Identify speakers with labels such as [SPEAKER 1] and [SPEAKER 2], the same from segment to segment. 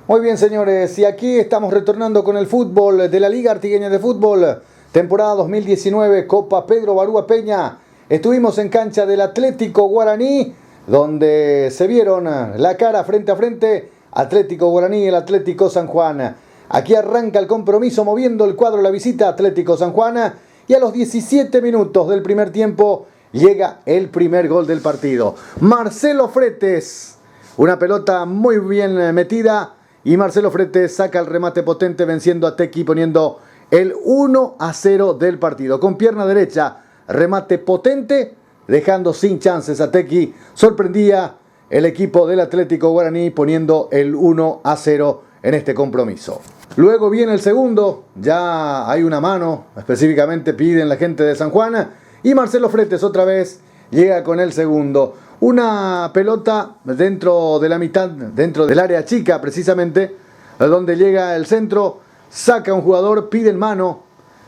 [SPEAKER 1] Muy bien, señores, y aquí estamos retornando con el fútbol de la Liga Artigueña de Fútbol, temporada 2019, Copa Pedro Barúa Peña. Estuvimos en cancha del Atlético Guaraní, donde se vieron la cara frente a frente, Atlético Guaraní y el Atlético San Juan. Aquí arranca el compromiso moviendo el cuadro de la visita Atlético San Juan, y a los 17 minutos del primer tiempo llega el primer gol del partido. Marcelo Fretes, una pelota muy bien metida, y Marcelo Fretes saca el remate potente venciendo a Tequi, poniendo el 1-0 del partido. Con pierna derecha, remate potente, dejando sin chances a Tequi. Sorprendía el equipo del Atlético Guaraní poniendo el 1-0 en este compromiso. Luego viene el segundo, ya hay una mano, específicamente piden la gente de San Juan, y Marcelo Fretes otra vez llega con el segundo. Una pelota dentro de la mitad, dentro del área chica precisamente, donde llega el centro, saca un jugador, pide en mano,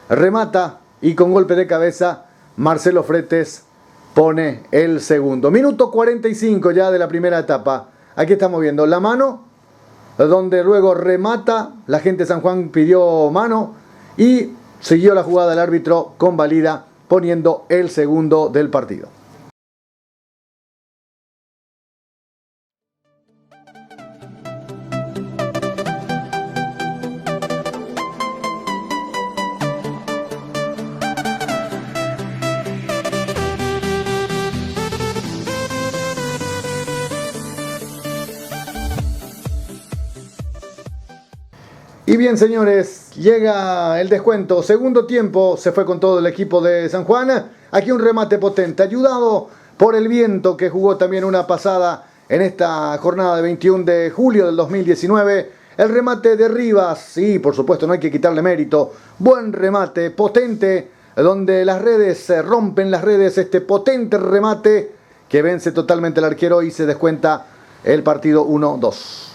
[SPEAKER 1] remata y con golpe de cabeza Marcelo Fretes pone el segundo. Minuto 45 ya de la primera etapa. Aquí estamos viendo la mano, donde luego remata, la gente de San Juan pidió mano y siguió la jugada del árbitro, convalida poniendo el segundo del partido. Y bien, señores, llega el descuento. Segundo tiempo, se fue con todo el equipo de San Juan. Aquí un remate potente, ayudado por el viento que jugó también una pasada en esta jornada de 21 de julio del 2019. El remate de Rivas, sí, por supuesto, no hay que quitarle mérito. Buen remate, potente, donde las redes se rompen las redes. Este potente remate que vence totalmente al arquero y se descuenta el partido 1-2.